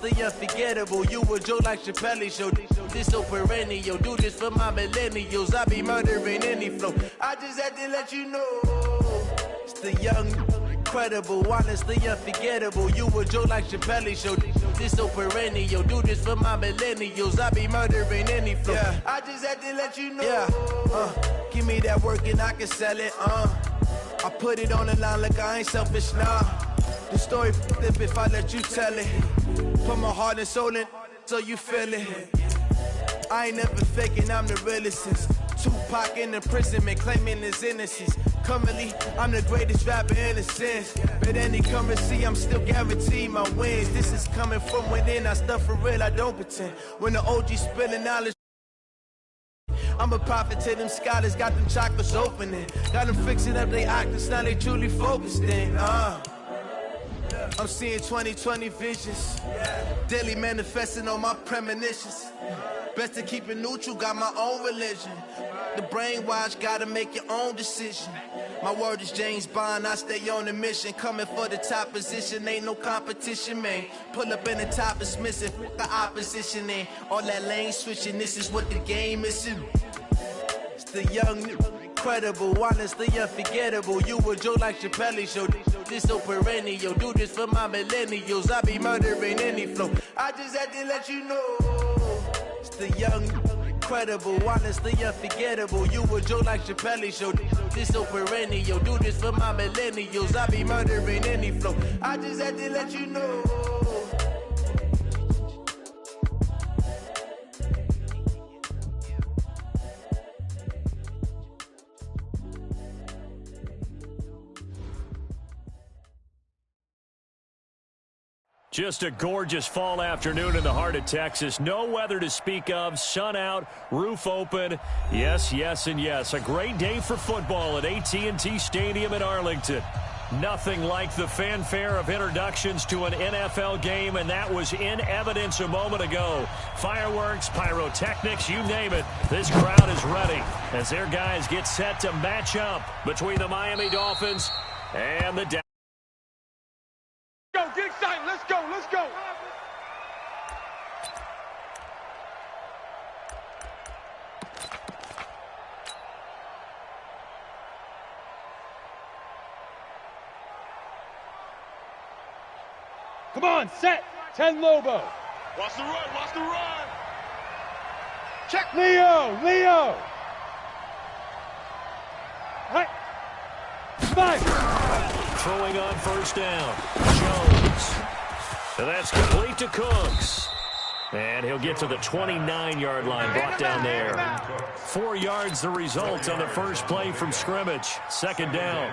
the unforgettable. You a joke like Chappelle Show. This so perennial. Do this for my millennials. I be murdering any flow. I just had to let you know. It's the young, incredible, honestly unforgettable. You a joke like Chappelle Show. This so perennial. Do this for my millennials. I be murdering any flow. Yeah. I just had to let you know. Yeah. Give me that work and I can sell it. I put it on the line like I ain't selfish, nah. The story flip if I let you tell it. Put my heart and soul in so you feel it. I ain't never faking, I'm the realest since Tupac in imprisonment, claiming his innocence. Currently, I'm the greatest rapper in a sense. But any currency, I'm still guaranteed my wins. This is coming from within, I stuff for real, I don't pretend. When the OG spilling knowledge, I'm a prophet to them scholars, got them chakras opening. Got them fixing up they octaves, now they truly focused in. I'm seeing 2020 visions. Daily manifesting on my premonitions. Best to keep it neutral, got my own religion. The brainwash, gotta make your own decision. My word is James Bond, I stay on a mission. Coming for the top position, ain't no competition, man. Pull up in the top is missing, the opposition in. All that lane switching, this is what the game is in. It's the young, incredible, honestly unforgettable. You a joke like Chappelle Show. This so perennial. Do this for my millennials. I be murdering any flow. I just had to let you know. It's the young, incredible, honestly unforgettable. You a joke like Chappelle Show. This so perennial. Do this for my millennials. I be murdering any flow. I just had to let you know. Just a gorgeous fall afternoon in the heart of Texas. No weather to speak of. Sun out, roof open. Yes, yes, and yes. A great day for football at AT&T Stadium in Arlington. Nothing like the fanfare of introductions to an NFL game, and that was in evidence a moment ago. Fireworks, pyrotechnics, you name it. This crowd is ready as their guys get set to match up between the Miami Dolphins and the Dallas. Go, get excited. Let's go. Let's go. Come on, set. 10 Lobo. Watch the run. Watch the run. Check. Leo. Right. 5. Throwing on first down. Jones. And that's complete to Cooks. And he'll get to the 29-yard line, brought down there. 4 yards the result on the first play from scrimmage. Second down.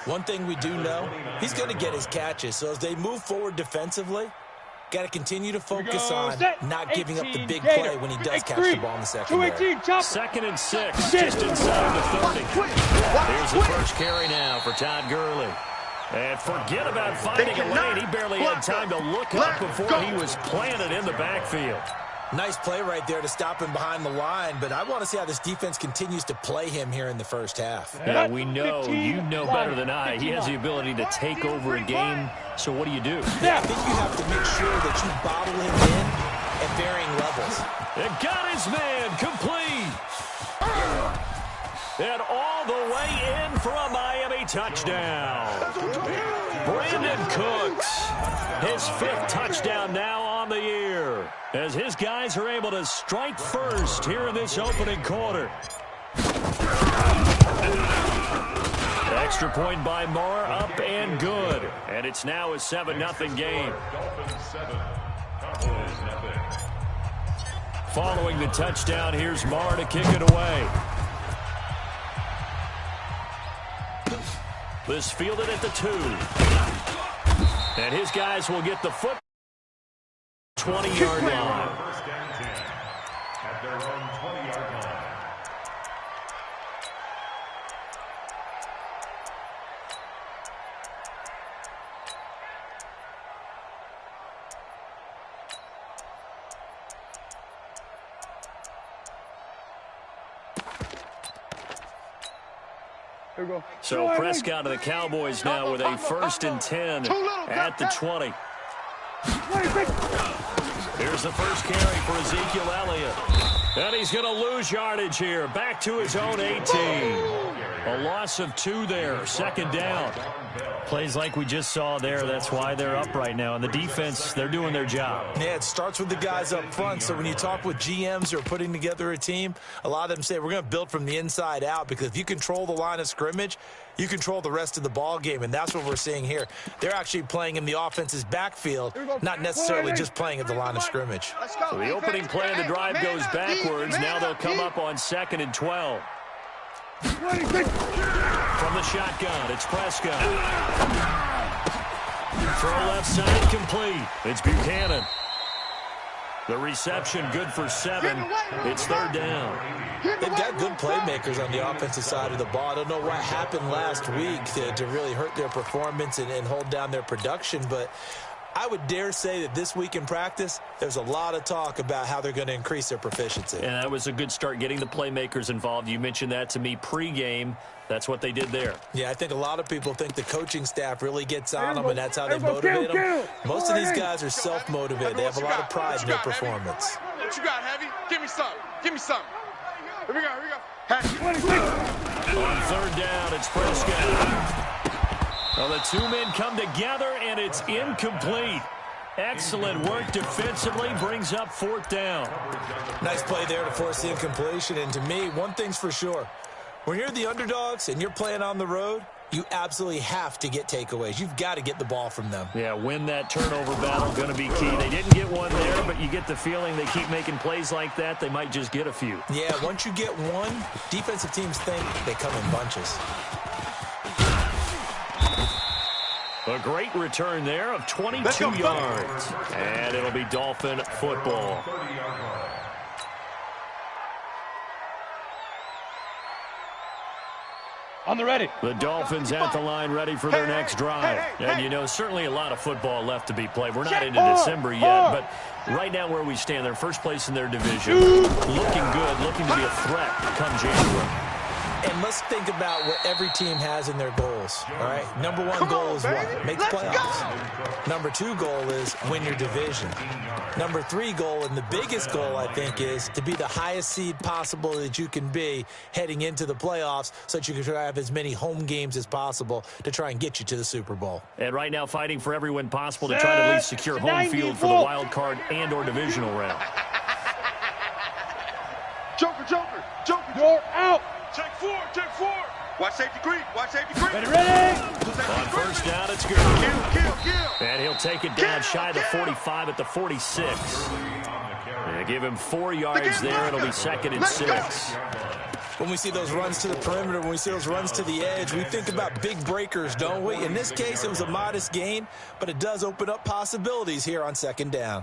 One thing we do know, he's going to get his catches. So as they move forward defensively, got to continue to focus on not giving up the big play when he does catch the ball in the secondary. 2nd and 6, just inside the 30. Here's the first carry now for Todd Gurley. And forget about finding a lane. He barely had time to look up before he was planted in the backfield. Nice play right there to stop him behind the line, but I want to see how this defense continues to play him here in the first half. Yeah, we know, you know better than I, he has the ability to take over a game, so what do you do? Yeah, I think you have to make sure that you bottle him in at varying levels. It got his man complete. And all the way in for a Miami touchdown. Brandon Cooks, his 5th touchdown now on the year, as his guys are able to strike first here in this opening quarter. Extra point by Moore, up and good. And it's now a 7-0 game. Following the touchdown, here's Moore to kick it away. This fielded at the 2. And his guys will get the foot 20-yard line. At their own 20-yard line. So Prescott of the Cowboys now with a 1st and 10 at the 20. There's the first carry for Ezekiel Elliott. And he's going to lose yardage here. Back to his own 18. A loss of 2 there. Second down. Plays like we just saw there. That's why they're up right now. And the defense, they're doing their job. Yeah, it starts with the guys up front. So when you talk with GMs who are putting together a team, a lot of them say we're going to build from the inside out, because if you control the line of scrimmage, you control the rest of the ball game, and that's what we're seeing here. They're actually playing in the offense's backfield, not necessarily just playing at the line of scrimmage. So the opening play of the drive goes backwards. Now they'll come up on 2nd and 12. From the shotgun, it's Prescott. Throw left side complete. It's Buchanan. The reception good for 7. It's 3rd down. They've got good playmakers on the offensive side of the ball. I don't know what happened last week to really hurt their performance and hold down their production, but I would dare say that this week in practice, there's a lot of talk about how they're going to increase their proficiency. And that was a good start, getting the playmakers involved. You mentioned that to me pregame. That's what they did there. Yeah, I think a lot of people think the coaching staff really gets on them, and that's how they motivate them. Most of these guys are self-motivated. They have a lot of pride in their performance. What you got, Heavy? Give me something. Give me something. Here we go, here we go. On 3rd down, it's Prescott. Well, the 2 men come together, and it's incomplete. Excellent work defensively, brings up 4th down. Nice play there to force the incompletion, and to me, one thing's for sure. When you're the underdogs and you're playing on the road, you absolutely have to get takeaways. You've got to get the ball from them. Yeah, win that turnover battle, going to be key. They didn't get one there, but you get the feeling they keep making plays like that, they might just get a few. Yeah, once you get one, defensive teams think they come in bunches. A great return there of 22 yards. And it'll be Dolphin football. On the ready. The Dolphins at the line, ready for their next drive. And, you know, certainly a lot of football left to be played. We're not into December yet, but right now where we stand, they're first place in their division. Looking good, looking to be a threat come January. And let's think about what every team has in their goals, all right? Number 1 goal is what? Make the playoffs. Number 2 goal is win your division. Number 3 goal, and the biggest goal, I think, is to be the highest seed possible that you can be heading into the playoffs so that you can try to have as many home games as possible to try and get you to the Super Bowl. And right now fighting for every win possible to try to at least secure home field for the wild card and or divisional round. Joker. You're out. Check 4. Watch safety green. Ready. On 1st down, it's good. Kill. And he'll take it down shy of the 45 at the 46. And give him 4 yards there. It'll be 2nd and 6. When we see those runs to the perimeter, when we see those runs to the edge, we think about big breakers, don't we? In this case, it was a modest gain, but it does open up possibilities here on 2nd down.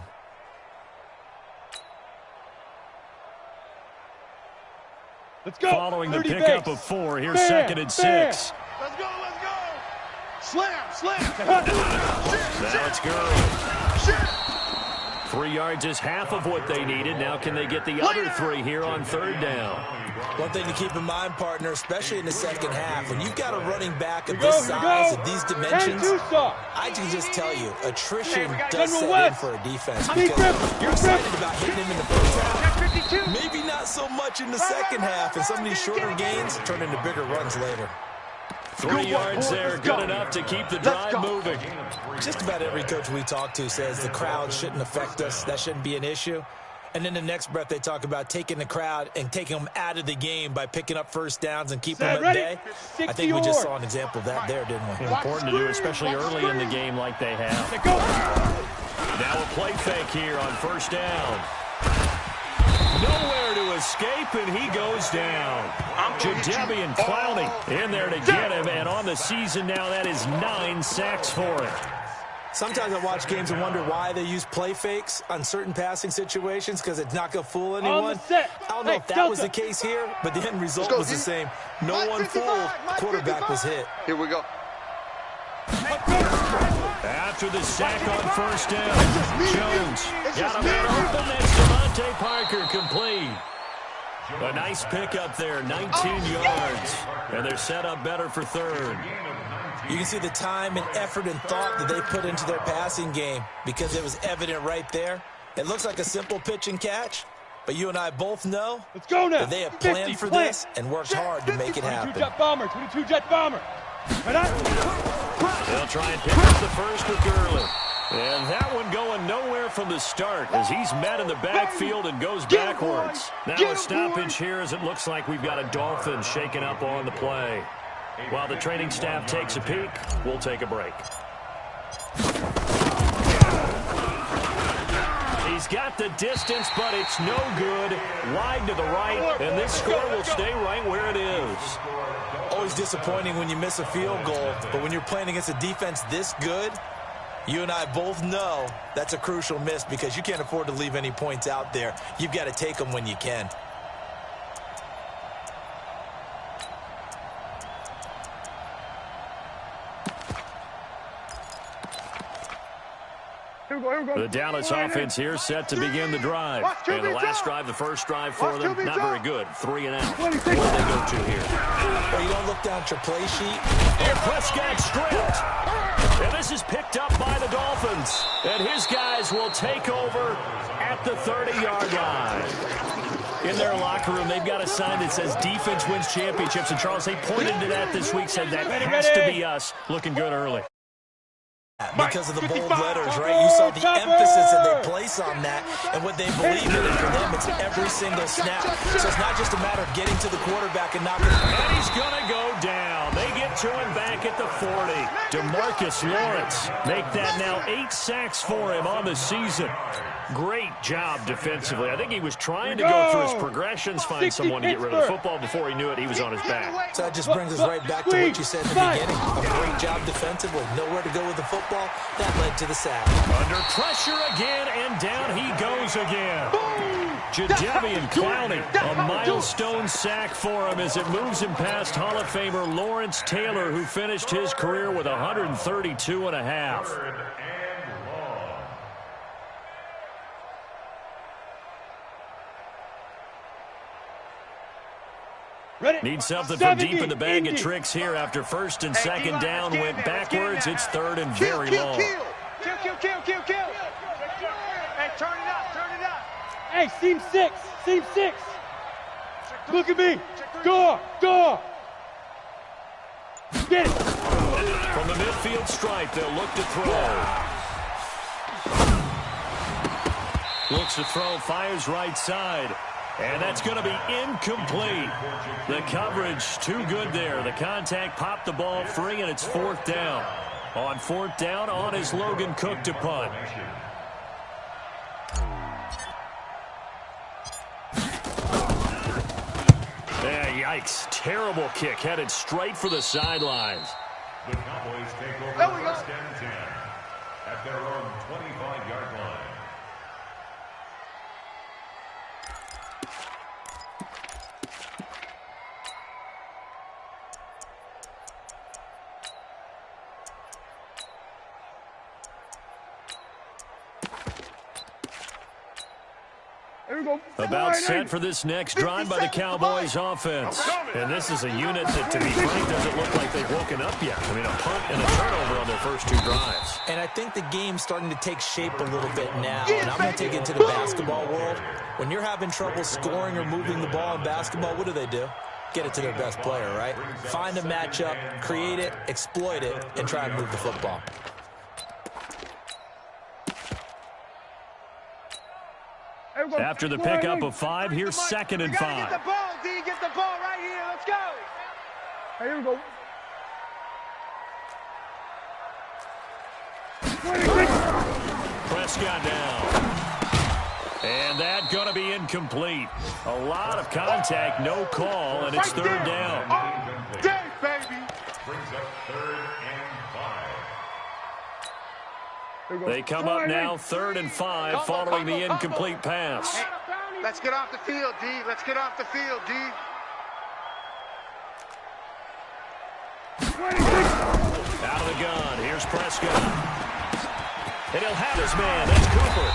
Let's go. Following the pickup of 4, here's 2nd and 6. Let's go. Slam. Now it's Gurley. 3 yards is half of what they needed. Now can they get the other 3 here on 3rd down? One thing to keep in mind, partner, especially in the second half, when you've got a running back of this size, of these dimensions, I can just tell you, attrition does set in for a defense, because you're excited about hitting him in the first half. Maybe not so much in the second half, and some of these shorter gains turn into bigger runs later. 3 yards there, good enough to keep the drive moving. Just about every coach we talk to says the crowd shouldn't affect us. That shouldn't be an issue. And then the next breath, they talk about taking the crowd and taking them out of the game by picking up first downs and keeping them at bay. I think we just saw an example of that there, didn't we? Important to do, especially early in the game like they have. Now a play fake here on 1st down. Nowhere to escape, and he goes down. Jadeveon Clowney in there to get him, and on the season now, that is 9 sacks for him. Sometimes I watch games and wonder why they use play fakes on certain passing situations, because it's not going to fool anyone. I don't know if that was the case here, but the end result was the same. No one fooled. Quarterback was hit. Here we go. After the sack on 1st down, Jones got a man open. That's Devontae Parker complete. A nice pickup there, 19 yards. And they're set up better for 3rd. You can see the time and effort and thought that they put into their passing game, because it was evident right there. It looks like a simple pitch and catch, but you and I both know let's go now. that they have planned for this and worked hard to make it happen. 22 jet bomber, 22 jet bomber. They'll try and pick up the first with Gurley. And that one going nowhere from the start as he's met in the backfield and goes backwards. Now a stoppage here as it looks like we've got a Dolphin shaken up on the play. While the training staff takes a peek, we'll take a break. He's got the distance, but it's no good. Wide to the right, and this score will stay right where it is. Always disappointing when you miss a field goal, but when you're playing against a defense this good, you and I both know that's a crucial miss because you can't afford to leave any points out there. You've got to take them when you can. The Dallas offense here set to begin the drive. And the last drive, the first drive for them, not very good. 3 and out. Where do they go to here? Well, you don't look down at your play sheet. And Prescott stripped. And this is picked up by the Dolphins. And his guys will take over at the 30-yard line. In their locker room, they've got a sign that says defense wins championships. And Charles, they pointed to that this week, said that has to be us. Looking good early. Because of the bold letters, right? You saw the emphasis that they place on that and what they believe in. And for them, it's every single snap. So it's not just a matter of getting to the quarterback and knocking him. And he's going to go down. They get to him back at the 40. DeMarcus Lawrence make that now 8 sacks for him on the season. Great job defensively. I think he was trying to go through his progressions, find someone to get rid of the football. Before he knew it, he was on his back. So that just brings us right back to what you said in the beginning. A great job defensively. Nowhere to go with the football. That led to the sack. Under pressure again, and down he goes again. Jadeveon Clowney, a milestone sack for him as it moves him past Hall of Famer Lawrence Taylor, who finished his career with 132 and a half. Need something from deep in the bag of tricks here after first and second down went backwards. It's third and very long. Kill. Hey, turn it up. Hey, seam 6. Look at me. Go. Get it. From the midfield stripe, they'll look to throw. Looks to throw, fires right side. And that's going to be incomplete. The coverage too good there. The contact popped the ball free, and it's 4th down. On 4th down, on is Logan Cook to punt. Yeah, yikes. Terrible kick headed straight for the sidelines. The Cowboys take over first and 10 at their own 25-yard line. About set for this next drive by the Cowboys offense. And this is a unit that, to be frank, doesn't look like they've woken up yet. I mean, a punt and a turnover on their first 2 drives. And I think the game's starting to take shape a little bit now. And I'm going to take it to the basketball world. When you're having trouble scoring or moving the ball in basketball, what do? Get it to their best player, right? Find a matchup, create it, exploit it, and try and move the football. After the pickup of 5, here's 2nd and 5. Get the ball, D. Get the ball right here. Let's go. Here we go. Prescott down. And that's going to be incomplete. A lot of contact, no call, and it's 3rd down. All day, baby. Brings up 3rd and 5. They come up now 3rd and 5 following the incomplete pass. Hey, let's get off the field, D. Let's get off the field, D. Out of the gun. Here's Prescott. And he'll have his man. That's Cooper.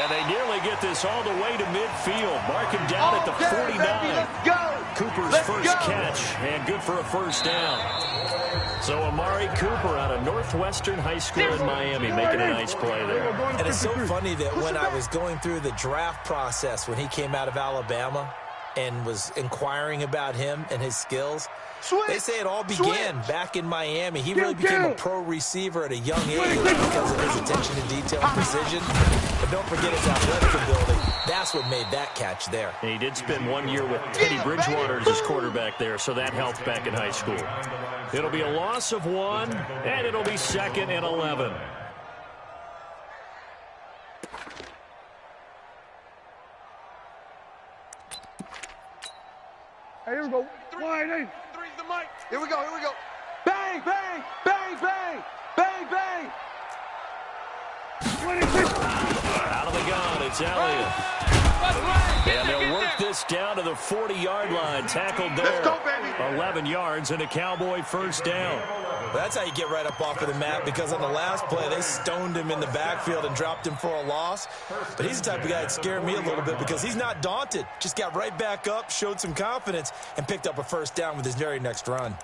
And they nearly get this all the way to midfield. Mark him down at the 49. Let's go. Cooper's first catch, and good for a 1st down. So Amari Cooper out of Northwestern High School in Miami making a nice play there. And it's so funny that when I was going through the draft process when he came out of Alabama and was inquiring about him and his skills, they say it all began back in Miami. He really became a pro receiver at a young age because of his attention to detail and precision. But don't forget his athletic ability. That's what made that catch there. And he did spend 1 year with Teddy Bridgewater as his quarterback there, so that helped back in high school. It'll be a loss of 1, and it'll be 2nd and 11. Hey, here we go. Wide, hey. Three's the mic. Here we go. Bang, bang, bang, bang, bang, bang. 26. Out of the gun, it's Elliott. And they'll work this down to the 40-yard line. Tackled there. Let's go, baby. 11 yards and a Cowboy first down. That's how you get right up off of the mat, because on the last play, they stoned him in the backfield and dropped him for a loss. But he's the type of guy that scared me a little bit because he's not daunted. Just got right back up, showed some confidence, and picked up a first down with his very next run.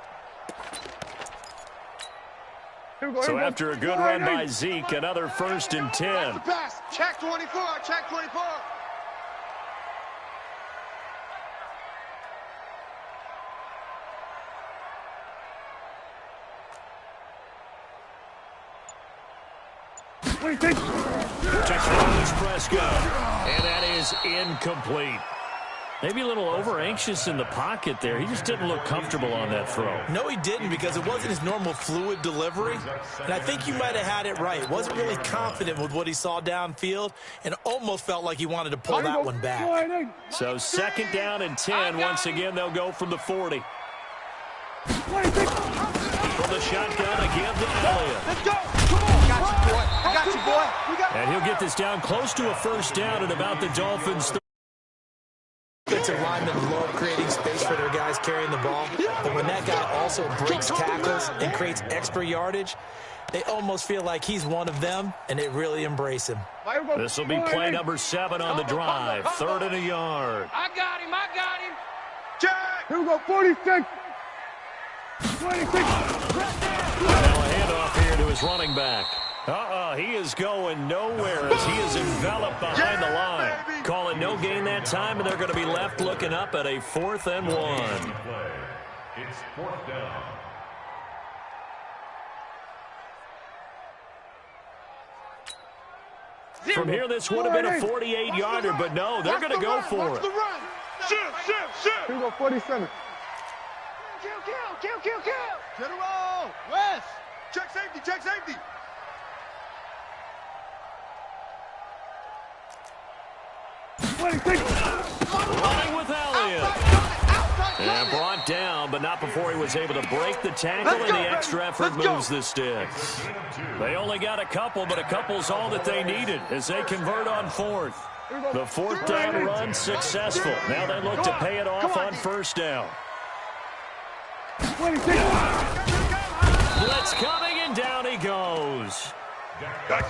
So after a good run by Zeke, another 1st and 10. Pass. Check 24. Check 24. Checks Rose Prescott, and that is incomplete. Maybe a little over-anxious in the pocket there. He just didn't look comfortable on that throw. No, he didn't, because it wasn't his normal fluid delivery. And I think you might have had it right. Wasn't really confident with what he saw downfield and almost felt like he wanted to pull that one back. So 2nd down and 10. Once again, they'll go from the 40. From the shotgun again to Elliott. Let's go. Come on. I got you, boy. And he'll get this down close to a first down at about the Dolphins' Offensive linemen love creating space for their guys carrying the ball, but when that guy also breaks tackles and creates extra yardage, they almost feel like he's one of them, and they really embrace him. This will be play number 7 on the drive. 3rd and a yard. I got him. Check. Here we go, 46. 26. Now a handoff here to his running back. He is going nowhere as he is enveloped behind the line. Call it no gain that time, and they're going to be left looking up at a 4th and 1. It's 4th down. From here, this would have been a 48-yarder, but no, they're going to go for it. Shoot. Here we go, 47. Kill. Get it roll. West. Check safety. Running with Elliott. And brought down, but not before he was able to break the tackle, and the extra effort moves the sticks. They only got a couple, but a couple's all that they needed as they convert on 4th. The 4th down run successful. Now they look to pay it off on 1st down. Blitz coming, and down he goes.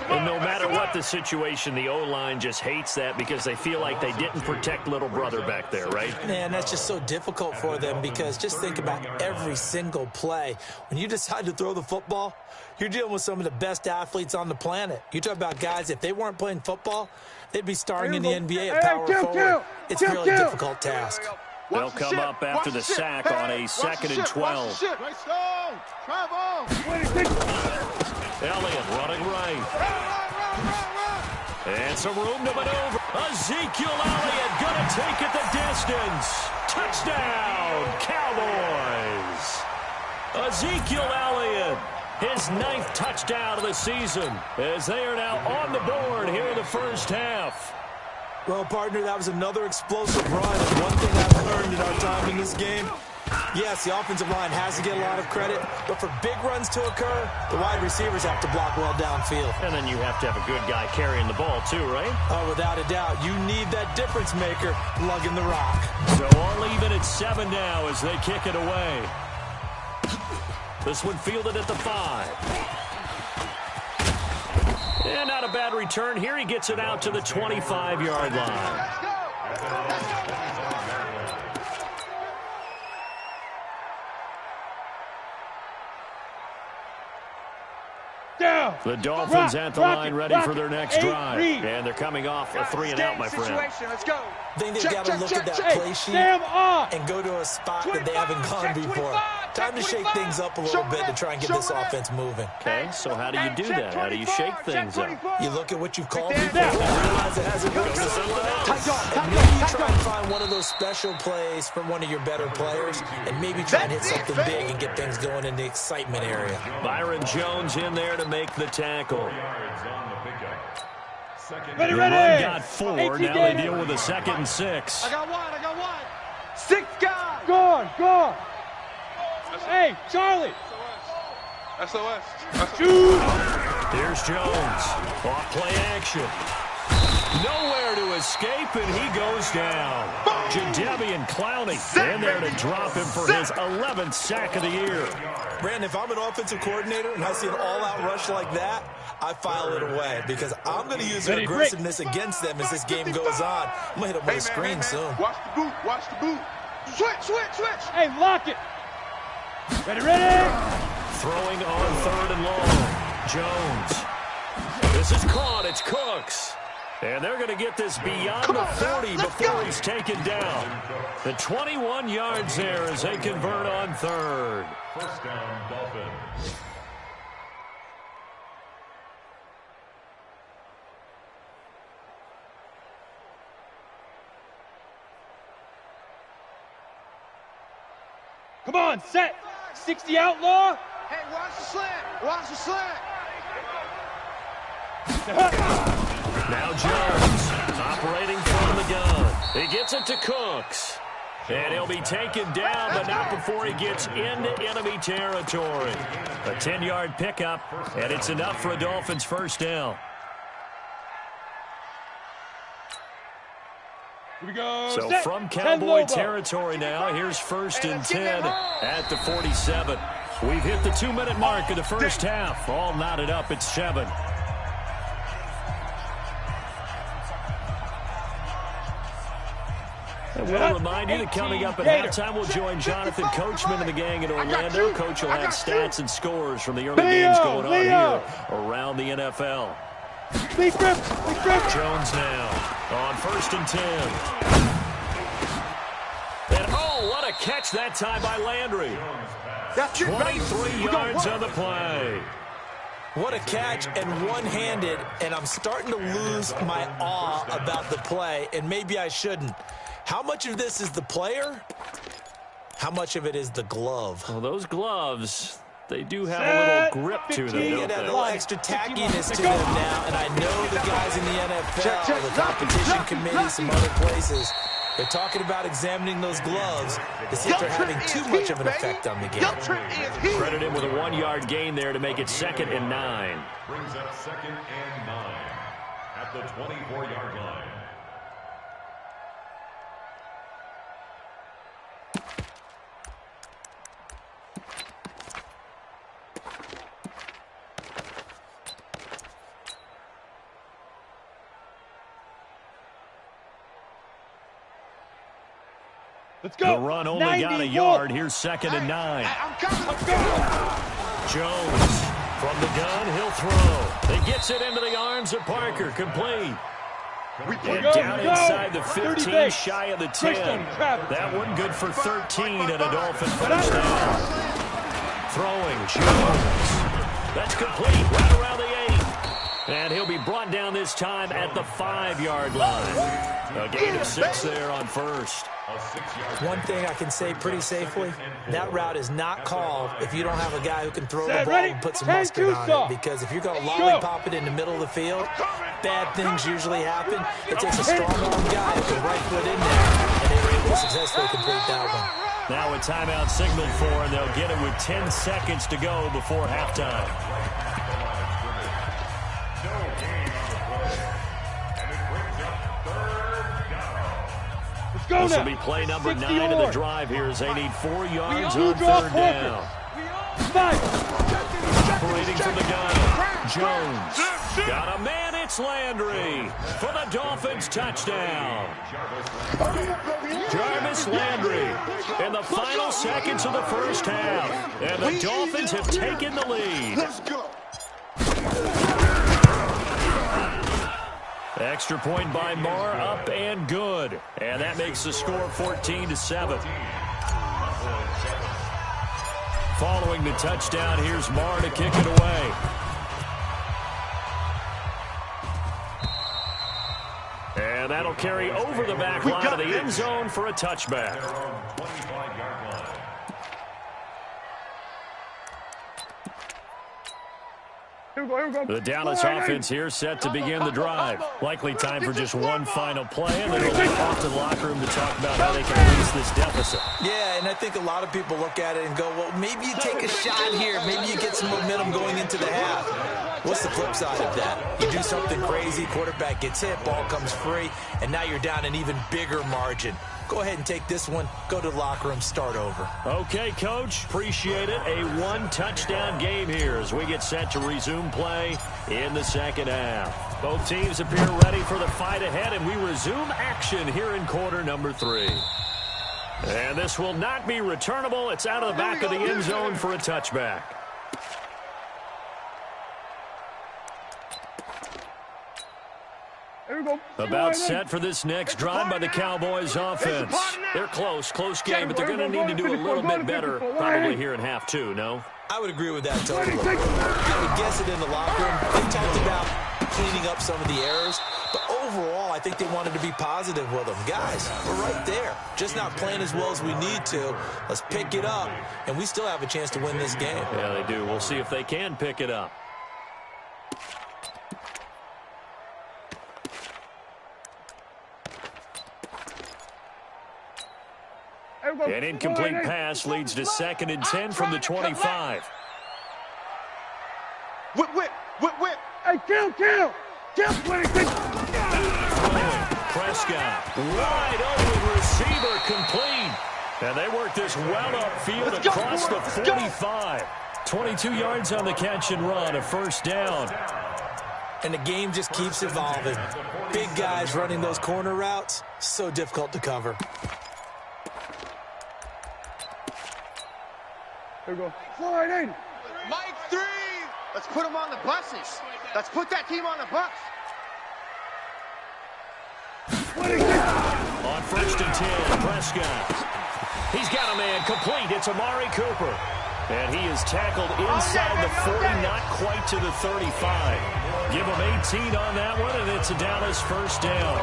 And no matter what the situation, the O-line just hates that because they feel like they didn't protect little brother back there, right? Man, that's just so difficult for them, because just think about every single play. When you decide to throw the football, you're dealing with some of the best athletes on the planet. You talk about guys, if they weren't playing football, they'd be starring in the NBA at power forward. It's a really difficult task. They'll come up after the sack on a 2nd and 12. Elliott running right. And some room to maneuver. Ezekiel Elliott going to take it the distance. Touchdown, Cowboys. Ezekiel Elliott, his 9th touchdown of the season, as they are now on the board here in the 1st half. Well, partner, that was another explosive run, and one thing I've learned in our time in this game, yes, the offensive line has to get a lot of credit, but for big runs to occur, the wide receivers have to block well downfield. And then you have to have a good guy carrying the ball too, right? Oh, without a doubt. You need that difference maker lugging the rock. So all even at 7 now as they kick it away. This one fielded at the 5. And not a bad return here. He gets it out to the 25-yard line. The Dolphins at the line ready for their next drive. And they're coming off a 3-and-out, my friend. Let's go. I think they've got to look at that play sheet and go to a spot that they haven't gone before. Time to shake things up a little bit to try and get this offense moving. Okay, so how do you do that? How do you shake things up? You look at what you've called before and realize it hasn't worked for someone else. And maybe you try and find one of those special plays from one of your better players and maybe try and hit something big and get things going in the excitement area. Byron Jones in there to make the tackle. Ready, The ready. run got 4. Now they deal with a 2nd and 6. I got one. 6 guys. Go on. Hey, Charlie. SOS. Shoot. Here's Jones. Off play action. Nowhere to escape, and he goes down. Jadeveon Clowney in there to drop him for his 11th sack of the year. Brandon, if I'm an offensive coordinator and I see an all-out rush like that, I file it away because I'm going to use their aggressiveness against them as this game goes on. I'm going to hit them with a screen soon. Watch the boot. Switch. Hey, lock it. Ready. Throwing on 3rd and long. Jones. This is caught. It's Cooks. And they're going to get this beyond the 40 before he's taken down. The 21 yards there as they convert on 3rd. First down, Dolphins. Come on, set. 60 outlaw. Hey, watch the slant. Now Jones operating from the gun. He gets it to Cooks. And he'll be taken down, but not before he gets into enemy territory. A 10-yard pickup, and it's enough for a Dolphins first down. Here we go. So set. from 10 Cowboy Lobo. territory now, here's 1st and 10 at the 47. We've hit the 2-minute mark of the first half. All knotted up at 7. And we'll remind you that coming up at halftime, we'll join Jonathan Coachman and the gang in Orlando. Coach will have stats and scores from the early games going on here around the NFL. Big grip. Jones now on 1st and 10. And oh, what a catch that time by Landry. 23 yards on the play. What a catch and one-handed, and I'm starting to lose my awe about the play, and maybe I shouldn't. How much of this is the player? How much of it is the glove? Well, those gloves, they do have a little grip to them, You don't get that they? little extra tackiness to them now, and I know the guys in the NFL, the competition committee, some other places, they're talking about examining those gloves to see if they're having too much of an effect on the game. Credit him with a 1-yard gain there to make it 2nd and 9. Brings up 2nd and 9 at the 24-yard line. Let's go. The run only got a yard. Here's 2nd and 9. Jones from the gun. He'll throw. He gets it into the arms of Parker. Complete. And down inside the 15, shy of the 10. That one good for 13 and a Dolphin first down. Throwing, Jones. That's complete right around the 8. And he'll be brought down this time at the 5-yard line. A gain of 6 there on 1st. One thing I can say pretty safely, that route is not called if you don't have a guy who can throw the ball and put some mustard on it. Because if you're going to lollipop it in the middle of the field, bad things usually happen. It takes a strong-arm guy with the right foot in there, and they were able to successfully complete that one. Now a timeout signaled for, and they'll get it with 10 seconds to go before halftime. This will be play number 9 of the drive here as they need 4 yards on 3rd down. Operating from the gun, Jones. Got a man, it's Landry for the Dolphins touchdown. Jarvis Landry in the final seconds of the first half. And the Dolphins have taken the lead. Let's go. Extra point by Marr, up and good. And that makes the score 14-7. Following the touchdown, here's Marr to kick it away. And that'll carry over the back line of the end zone for a touchback. The Dallas offense here set to begin the drive. Likely time for just one final play, and then they'll go off to the locker room to talk about how they can erase this deficit. Yeah, and I think a lot of people look at it and go, well, maybe you take a shot here. Maybe you get some momentum going into the half. What's the flip side of that? You do something crazy, quarterback gets hit, ball comes free, and now you're down an even bigger margin. Go ahead and take this one, go to the locker room, start over. Okay, Coach, appreciate it. A one-touchdown game here as we get set to resume play in the second half. Both teams appear ready for the fight ahead, and we resume action here in quarter number 3. And this will not be returnable. It's out of the back of the end zone for a touchback. About set for this next drive by the Cowboys offense. They're close game, but they're going to need to do a little bit better probably here in half 2, no? I would agree with that totally. I would guess it in the locker room. They talked about cleaning up some of the errors, but overall, I think they wanted to be positive with them. Guys, we're right there. Just not playing as well as we need to. Let's pick it up, and we still have a chance to win this game. Yeah, they do. We'll see if they can pick it up. An incomplete pass leads to 2nd and 10 from the 25. Whip. Hey, kill. Prescott, wide open receiver, complete. And they work this well upfield across the 45. 22 yards on the catch and run, a first down. And the game just keeps evolving. Big guys running those corner routes, so difficult to cover. Here we go. Slide in. Mike 3. Let's put them on the buses. Let's put that team on the bus. On 1st and 10, Prescott. He's got a man complete. It's Amari Cooper. And he is tackled inside the 40, not quite to the 35. Give him 18 on that one, and it's a Dallas first down.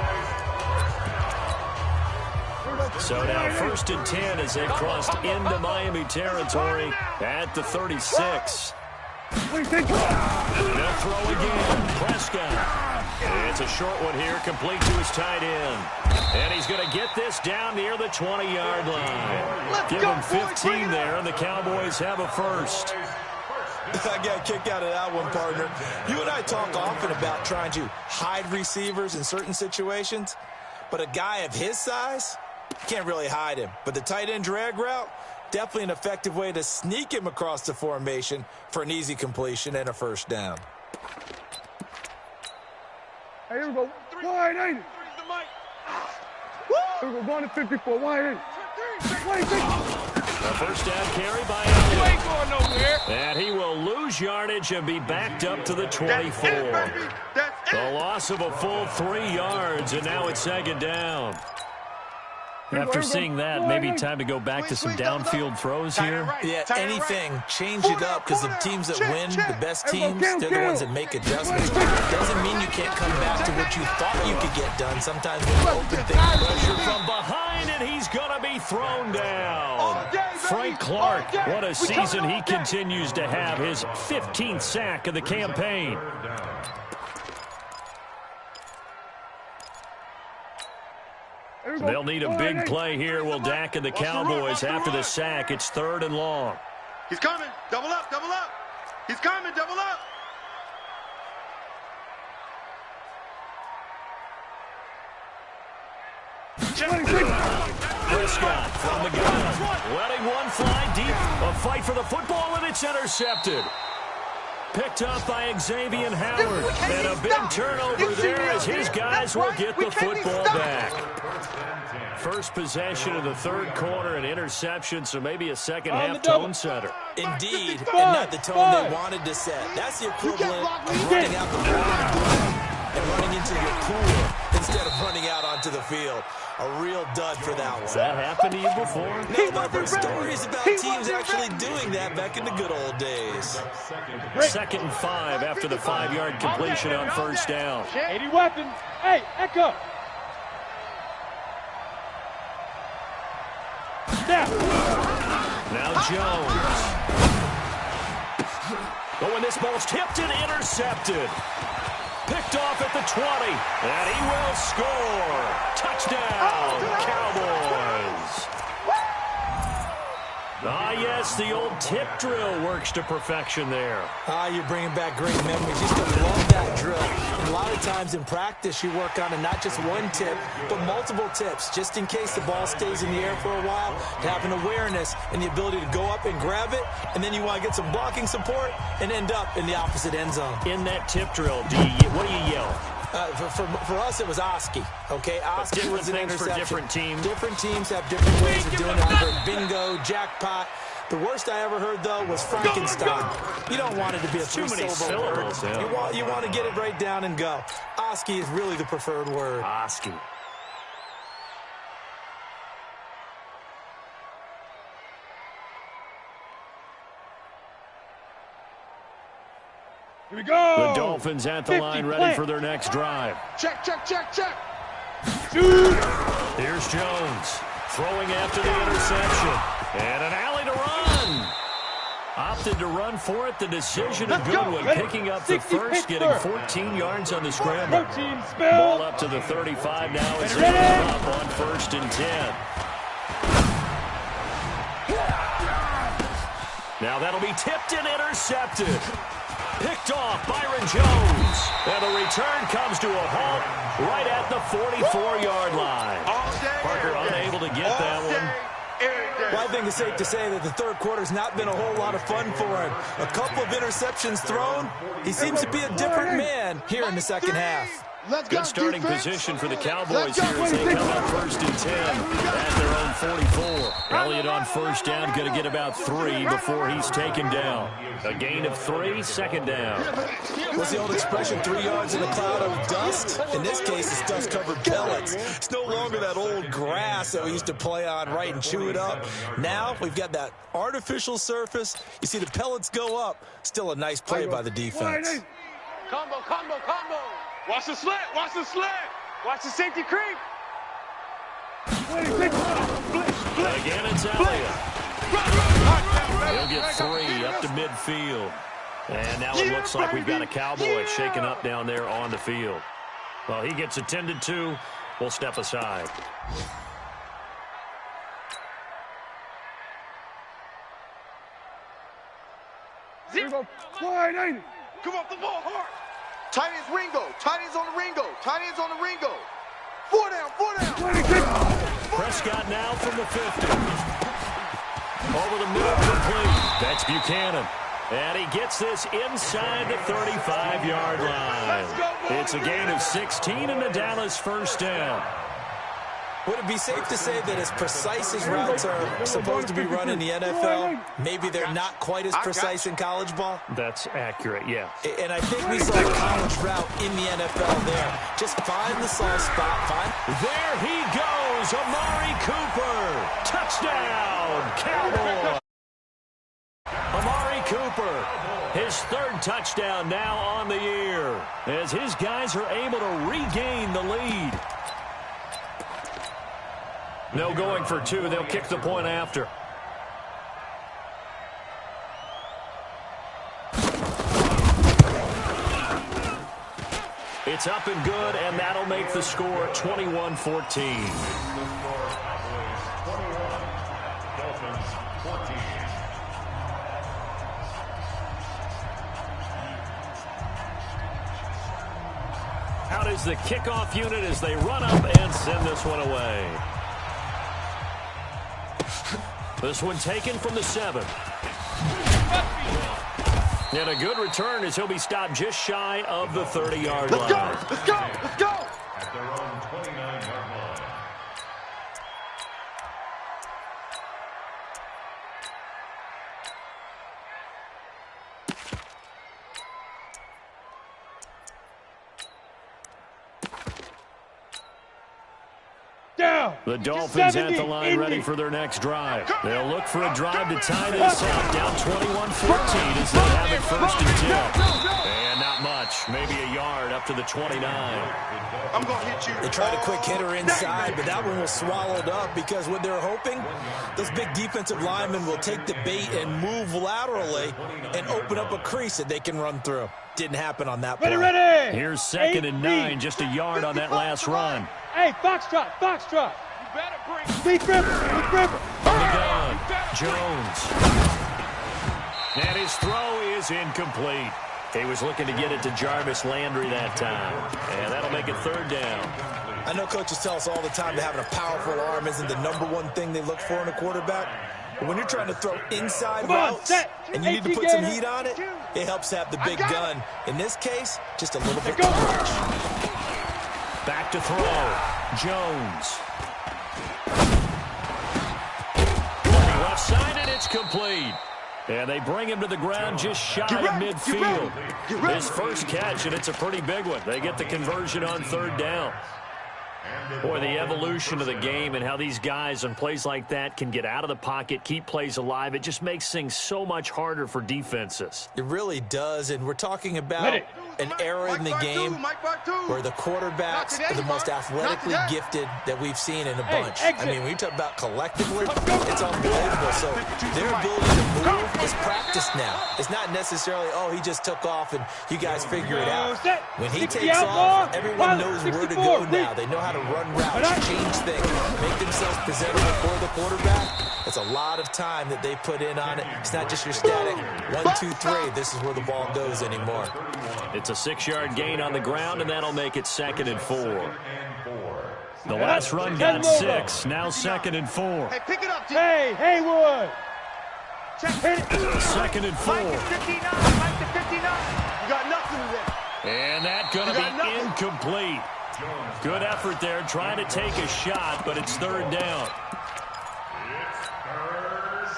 So now 1st and 10 as they've crossed into Miami territory at the 36. They'll throw again. Prescott. It's a short one here, complete to his tight end. And he's going to get this down near the 20-yard line. Give him 15 there, and the Cowboys have a first. I got a kick out of that one, partner. You and I talk often about trying to hide receivers in certain situations, but a guy of his size can't really hide him. But the tight end drag route, definitely an effective way to sneak him across the formation for an easy completion and a first down. Hey, here we go. Wide in. Here we go. Going to 54. Wide in. A first down carry by Elliott. You ain't going nowhere. And he will lose yardage and be backed up to the 24. The loss of a full 3 yards, and now it's 2nd down. After seeing that, maybe time to go back to some downfield throws here. Yeah, anything. Change it up, because the teams that win, the best teams, they're the ones that make adjustments. Doesn't mean you can't come back to what you thought you could get done. Sometimes when you open things, Pressure from behind, and he's going to be thrown down. Frank Clark, what a season he continues to have. His 15th sack of the campaign. They'll need a big play here. Will Dak and the Cowboys after the sack. It's 3rd and long. He's coming. Double up. He's coming. Double up. Prescott from the gun. Letting one fly deep. A fight for the football, and it's intercepted. Picked up by Xavier Howard. And a big turnover there as his guys will get the football back. First possession of the third quarter, an interception, so maybe a second-half tone setter. Indeed, and not the tone they wanted to set. That's the equivalent of running out the ball and running into your cooler instead of running out onto the field. A real dud for that one. Has that happened to you before? No, but I've heard stories about teams actually doing that back in the good old days. 2nd and 5 after the 5-yard completion on first down. 80 weapons. Hey, Echo. Now Jones. Oh, and this ball's tipped and intercepted. Picked off at the 20, and he will score. Touchdown, Cowboys. Ah, yes, the old tip drill works to perfection there. You're bringing back great memories. Used to love that drill. And a lot of times in practice, you work on it, not just one tip, but multiple tips, just in case the ball stays in the air for a while, to have an awareness and the ability to go up and grab it, and then you want to get some blocking support and end up in the opposite end zone. In that tip drill, what do you yell? For us, it was Oski. Okay, Oski was an interception. For different teams. Different teams have different ways of doing it. I heard bingo, jackpot. The worst I ever heard, though, was Frankenstein. You don't want it to be a three-syllable word. Yeah. You want to get it right down and go. Oski is really the preferred word. Oski. Here we go. The Dolphins at the line, ready for their next drive. Check, check, check, check. Here's Jones throwing after the interception. And an alley to run. Opted to run for it. The decision a good one. Picking up the first, getting 14 yards on the scramble. Ball up to the 35 now as they run up on 1st and 10. Now that'll be tipped and intercepted. Picked off Byron Jones. And the return comes to a halt right at the 44-yard line. Parker unable to get that one. Well, I think it's safe to say that the third quarter's not been a whole lot of fun for him. A couple of interceptions thrown. He seems to be a different man here in the second half. Good starting position for the Cowboys here as they come up 1st and 10 at their own 44. Elliott on first down, going to get about 3 before he's taken down. A gain of 3, 2nd down. What's the old expression, 3 yards in a cloud of dust? In this case, it's dust-covered pellets. It's no longer that old grass that we used to play on, right, and chew it up. Now we've got that artificial surface. You see the pellets go up. Still a nice play by the defense. Combo, combo, combo. Watch the slant, watch the slant. Watch the safety creep. Again, it's Elliott. He'll get 3 up to midfield. And now it looks like we've got a Cowboy shaken up down there on the field. Well, he gets attended to. We'll step aside. Come off the ball hard. Tight ends Ringo. Tight ends on the Ringo. Tight ends on the Ringo. 4 down, 4 down. Prescott now from the 50. Over the middle, complete. That's Buchanan. And he gets this inside the 35-yard line. It's a gain of 16 and the Dallas 1st down. Would it be safe to say that as precise as routes are supposed to be run in the NFL, maybe they're not quite as precise in college ball? That's accurate, yeah. And I think we saw a college route in the NFL there. Just find the soft spot. There he goes, Amari Cooper. Touchdown, Cowboys. Amari Cooper, his 3rd touchdown now on the year, as his guys are able to regain the lead. No going for 2. They'll kick the point after. It's up and good, and that'll make the score 21-14. Out is the kickoff unit as they run up and send this one away. This one taken from the 7. And a good return as he'll be stopped just shy of the 30-yard line. Let's go! Let's go! At their own 29-yard line. The Dolphins at the line ready for their next drive. They'll look for a drive to tie this up. Down 21-14 as they have it 1st and 10. And not much. Maybe a yard up to the 29. I'm going to hit you. They tried a quick hitter inside, but that one was swallowed up because what they're hoping, those big defensive linemen will take the bait and move laterally and open up a crease that they can run through. Didn't happen on that play. Ready. Here's 2nd and 9, just a yard on that last run. Hey, foxtrot, foxtrot. You better bring. Speed grip. On the gun, Jones. And his throw is incomplete. He was looking to get it to Jarvis Landry that time. And that'll make it 3rd down. I know coaches tell us all the time that having a powerful arm isn't the #1 thing they look for in a quarterback. But when you're trying to throw inside routes and you need to put some heat on it, it helps to have the big gun. In this case, just a little bit too much. Back to throw. Jones. Left side, and it's complete. And they bring him to the ground just shy of midfield. His first catch, and it's a pretty big one. They get the conversion on 3rd down. Boy, the evolution of the game and how these guys on plays like that can get out of the pocket, keep plays alive, it just makes things so much harder for defenses. It really does, and we're talking about an era in the game where the quarterbacks are the most athletically gifted that we've seen in a bunch. I mean, when you talk about collectively, it's unbelievable. So their ability to move is practiced now. It's not necessarily, oh, he just took off and you guys figure it out. When he takes off, everyone knows where to go now. They know how to run routes, change things, make themselves presentable for the quarterback. It's a lot of time that they put in on it. It's not just your static 1, 2, 3. This is where the ball goes anymore. It's a 6-yard gain on the ground, and that'll make it 2nd and 4. The last run got 6. Now 2nd and 4. Hey, pick it up, T. Hey, Haywood. Check. 2nd and 4. Mike to 59. Mike to 59. You got nothing there. And that's going to be incomplete. Good effort there, trying to take a shot, but it's 3rd down.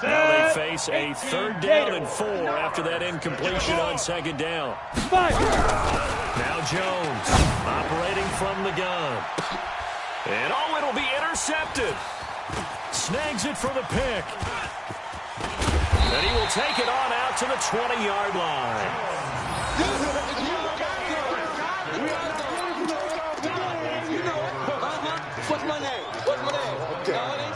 Now they face a 3rd down and 4 after that incompletion on 2nd down. Now Jones operating from the gun. And oh, it'll be intercepted. Snags it for the pick. And he will take it on out to the 20-yard line. What's my name? What's my name? Okay.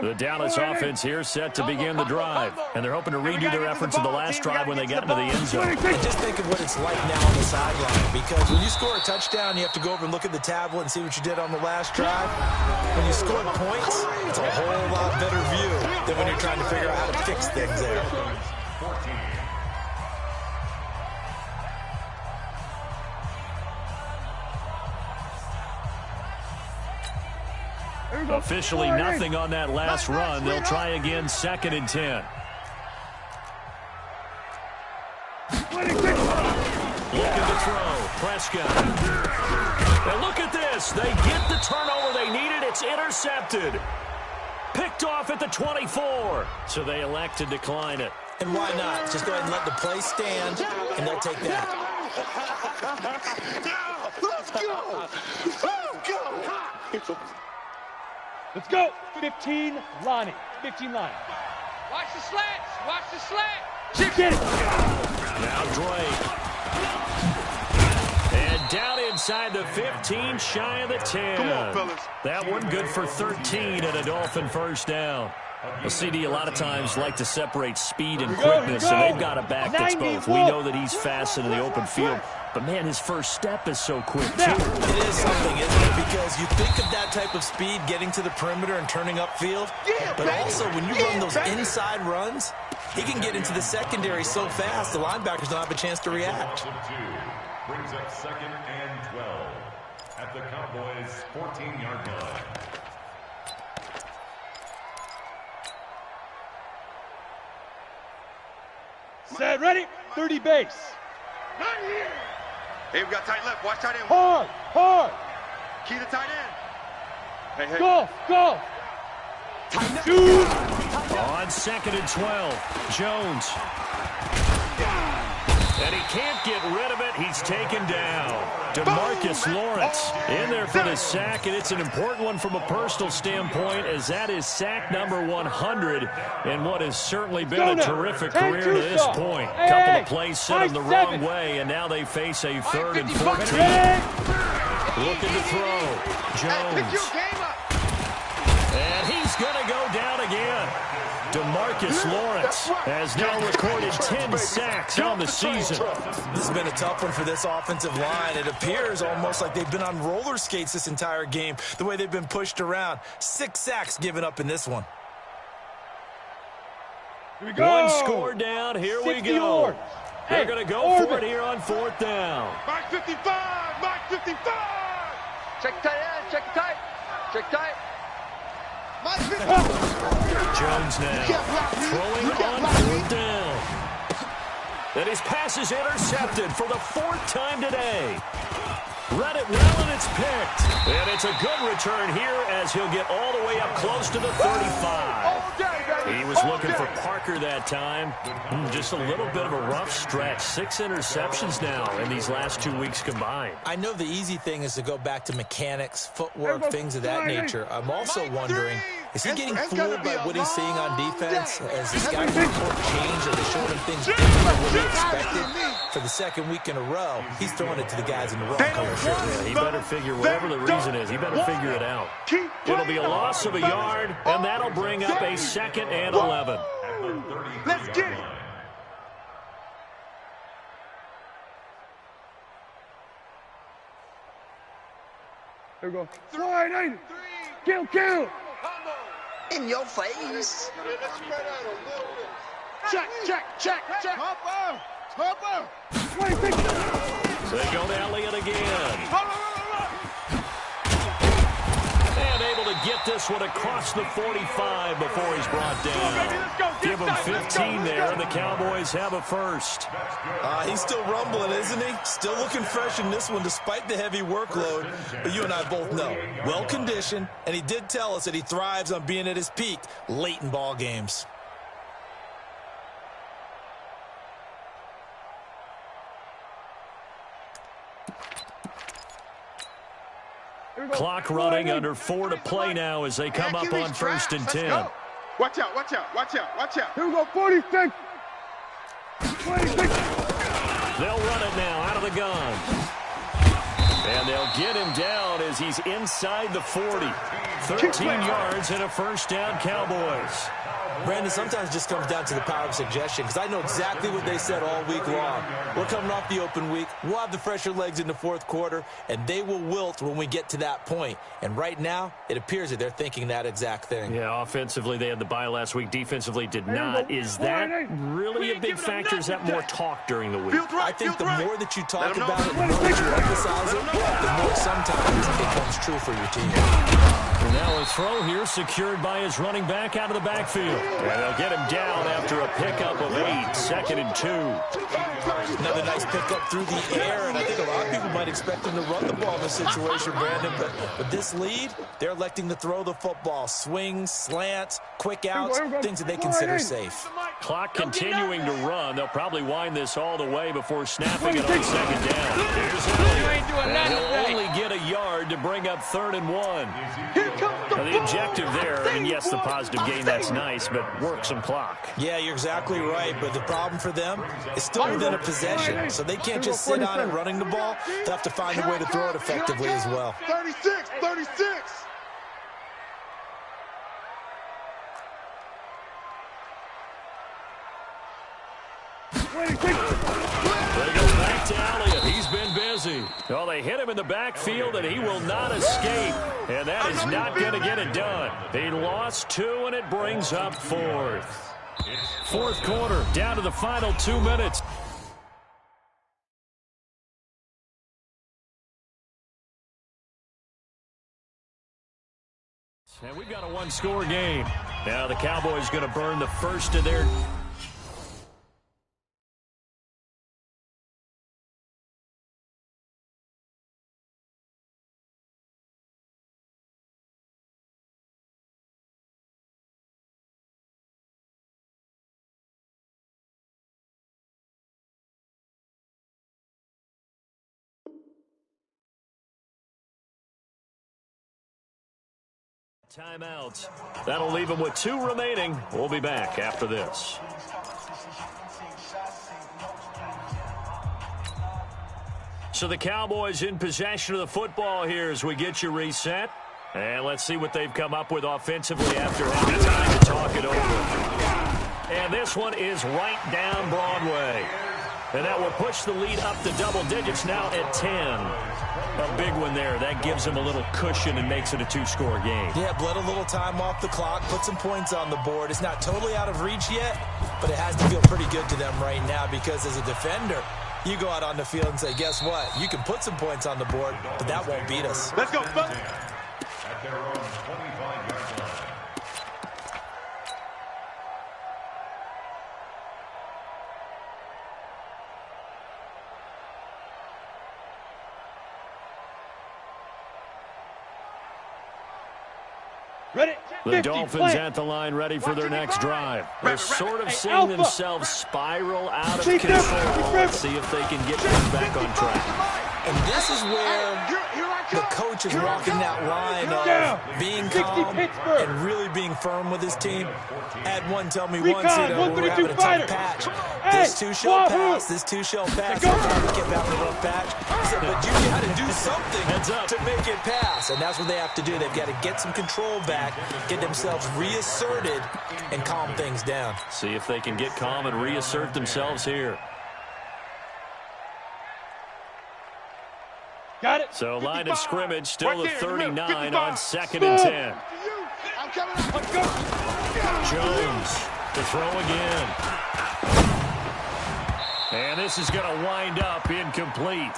The Dallas offense here set to begin the drive. And they're hoping to redo their efforts in the last drive when they got into the end zone. And just think of what it's like now on the sideline. Because when you score a touchdown, you have to go over and look at the tablet and see what you did on the last drive. When you score points, it's a whole lot better view than when you're trying to figure out how to fix things there. Officially nothing on that last run. They'll try again 2nd and 10. Looking to throw. Prescott. And look at this. They get the turnover they needed. It's intercepted. Picked off at the 24. So they elect to decline it. And why not? Just go ahead and let the play stand, and they'll take that. Let's go! Let's go! Let's go. 15, Lonnie. 15, Lonnie. Watch the slants. Watch the slant. Get it. Now Drake. And down inside the 15, shy of the 10. Come on, fellas. That one good for 13 and a Dolphin 1st down. Well, CD a lot of times like to separate speed and quickness, and they've got a back that's both. We know that he's fast in the open field, but, man, his first step is so quick, too. It is something, isn't it? Because you think of that type of speed getting to the perimeter and turning upfield, but also when you run those inside runs, he can get into the secondary so fast the linebackers don't have a chance to react. Brings up 2nd and 12 at the Cowboys' 14-yard line. Set, ready? 30 base. Hey, we got tight left. Watch tight end. Hard, hard. Key to tight end. Hey, hey. Golf, golf. Shoot. On 2nd and 12, Jones. And he can't get rid of it. He's taken down. DeMarcus Lawrence in there for the sack, and it's an important one from a personal standpoint, as that is sack number 100 and what has certainly been a terrific career to this point. A couple of plays sent him the wrong way, and now they face a 3rd and 14. Looking to throw. Jones. And he's going to go down again. DeMarcus Lawrence has now recorded 10 sacks on the season. This has been a tough one for this offensive line. It appears almost like they've been on roller skates this entire game, the way they've been pushed around. 6 sacks given up in this one. Here we go. One score down. Here we go. Yards. They're going to go for it here on 4th down. Mike 55! Mike 55! Check tight end, check tight. Check tight. Jones now throwing on 4th down. And his pass is intercepted for the 4th time today. Read it well, and it's picked. And it's a good return here as he'll get all the way up close to the 35. He was looking for Parker that time. Just a little bit of a rough stretch. 6 interceptions now in these last 2 weeks combined. I know the easy thing is to go back to mechanics, footwork, things of that nature. I'm also wondering, is he getting fooled by what he's seeing on defense? As the scouting report changed, are they showing him things different than what he expected? For the 2nd week in a row, he's throwing it to the guys in the wrong color shirt. Yeah, he better figure, whatever the reason is, he better figure it out. It'll be a loss of a yard, and that'll bring up a 2nd and 11. Let's get it! Here we go. Slide, ain't it? Kill, kill. In your face. Check, check, check, check. Hopper! Hopper! So they go to Elliott again. And able to get this one across the 45 before he's brought down. Give him 15 there, and the Cowboys have a first. He's still rumbling, isn't he? Still looking fresh in this one despite the heavy workload. But you and I both know, well-conditioned, and he did tell us that he thrives on being at his peak late in ball games. Clock running, under 4 to play now as they come up on 1st and 10. Watch out, watch out, watch out, watch out. Here we go, 46. 26. They'll run it now out of the gun. And they'll get him down as he's inside the 40. 13 yards and a 1st down, Cowboys. Brandon, sometimes it just comes down to the power of suggestion, because I know exactly what they said all week long. We're coming off the open week. We'll have the fresher legs in the 4th quarter, and they will wilt when we get to that point. And right now, it appears that they're thinking that exact thing. Yeah, offensively, they had the bye last week. Defensively, did not. Is that really a big factor? Is that more talk during the week? I think the more that you talk about it, the more that you emphasize it, the more sometimes it comes true for your team. And now a throw here secured by his running back out of the backfield. And they'll get him down after a pickup of 8, 2nd and 2. Another nice pickup through the air, and I think a lot of people might expect him to run the ball in this situation, Brandon. But this lead, they're electing to throw the football. Swings, slants, quick outs, things that they consider safe. Clock continuing to run. They'll probably wind this all the way before snapping it on 2nd down. Here's Elliott. And he'll only get a yard to bring up 3rd and 1. Now, the objective there, and yes, the positive gain, that's nice, but work some clock. Yeah, you're exactly right, but the problem for them is still within a possession, so they can't just sit on it running the ball. They'll have to find a way to throw it effectively as well. 36, 36. They go back to Elliott. He's been busy. Well, they hit him in the backfield, and he will not escape. And that is not going to get it done. He lost 2, and it brings up 4th. 4th quarter, down to the final 2 minutes. And we've got a one-score game. Now the Cowboys going to burn the first of their Timeout. That'll leave them with 2 remaining. We'll be back after this. So the Cowboys in possession of the football here as we get you reset. And let's see what they've come up with offensively after having time to talk it over. And this one is right down Broadway. And that will push the lead up to double digits now at 10. A big one there. That gives them a little cushion and makes it a 2-score game. Yeah, bled a little time off the clock, put some points on the board. It's not totally out of reach yet, but it has to feel pretty good to them right now because as a defender, you go out on the field and say, guess what? You can put some points on the board, but that won't beat us. Let's go, folks. At their own 25-yard line. Ready? The Dolphins at the line ready for their next drive. They're sort of seeing themselves spiral out of control. Let's see if they can get things back on track. And this is where the coach is walking that line of being calm and really being firm with his team. Had one tell me once, we're having a tough patch. This two shall pass, this two shall pass. Sometimes we get having a rough patch. He said, but you got to do something to make it pass. And that's what they have to do. They've got to get some control back, get themselves reasserted, and calm things down. See if they can get calm and reassert themselves here. Got it. So line of scrimmage still at 39 on 2nd and 10. I'm coming up. Let's go. Jones to throw again. And this is going to wind up incomplete.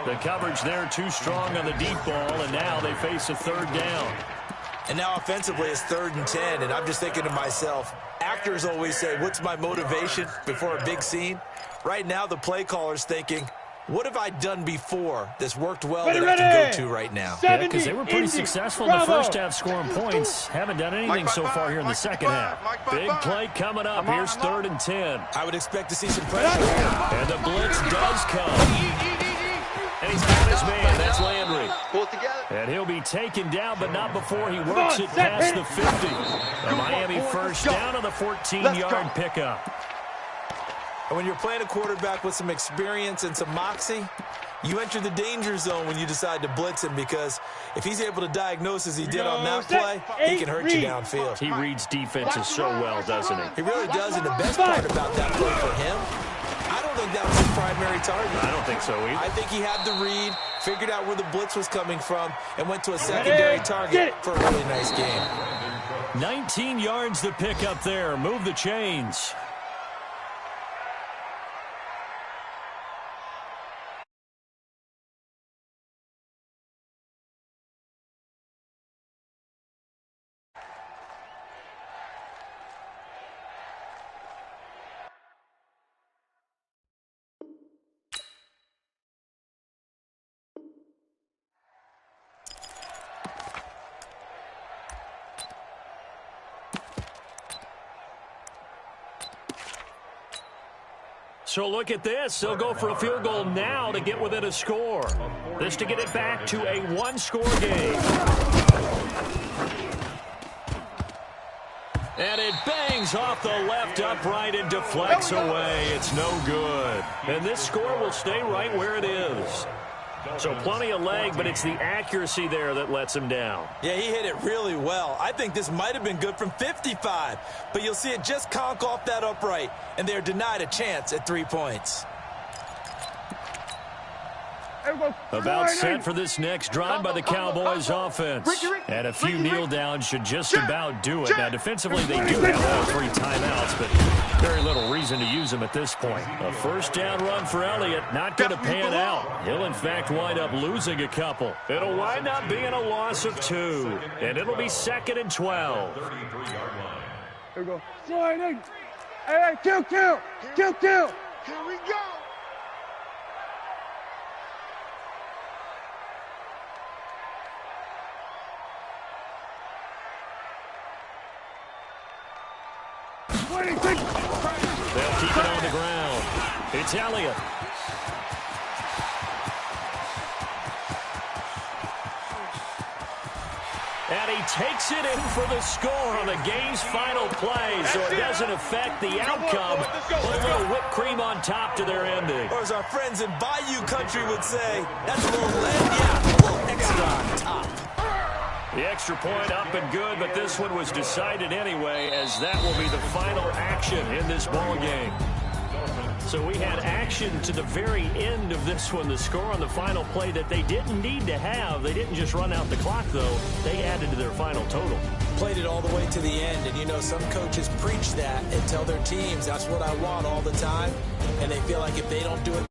The coverage there too strong on the deep ball, and now they face a 3rd down. And now offensively it's 3rd and 10, and I'm just thinking to myself, actors always say, what's my motivation before a big scene? Right now the play caller's thinking, what have I done before that's worked well that I can go to right now? Yeah, because they were pretty successful in the first half scoring points. Haven't done anything so far here in the second half. Big play coming up. Here's 3rd and 10. I would expect to see some pressure here. And the blitz does come. And he's got his man. That's Landry. Pull it together. And he'll be taken down, but not before he works it past the 50. The Miami first down on the 14-yard pickup. And when you're playing a quarterback with some experience and some moxie, you enter the danger zone when you decide to blitz him, because if he's able to diagnose as he did on that play, he can hurt you downfield. He reads defenses so well, doesn't he? He really does, and the best part about that play for him, I don't think that was his primary target. I don't think so either. I think he had the read, figured out where the blitz was coming from, and went to a secondary target for a really nice game. 19 yards to pick up there. Move the chains. So look at this. They'll go for a field goal now to get within a score. This to get it back to a 1-score game. And it bangs off the left upright and deflects away. It's no good. And this score will stay right where it is. So plenty of leg, but it's the accuracy there that lets him down. Yeah, he hit it really well. I think this might have been good from 55, but you'll see it just conk off that upright, and they're denied a chance at 3 points. About set for this next drive by the Cowboys offense. And a few kneel downs should just about do it. Now, defensively, they do have all 3 timeouts, but very little reason to use them at this point. A first down run for Elliott, not going to pan out. He'll, in fact, wind up losing a couple. It'll wind up being a loss of 2, and it'll be 2nd and 12. Here we go. Sliding. Hey, kill. Here we go. They'll keep it on the ground. It's Elliott. And he takes it in for the score on the game's final play, so it doesn't affect the outcome. Put a little whipped cream on top to their ending. Or as our friends in Bayou Country would say, that's a little a little extra on top. The extra point up and good, but this one was decided anyway, as that will be the final action in this ball game. So we had action to the very end of this one. The score on the final play that they didn't need to have. They didn't just run out the clock, though. They added to their final total. Played it all the way to the end. And, you know, some coaches preach that and tell their teams, that's what I want all the time. And they feel like if they don't do it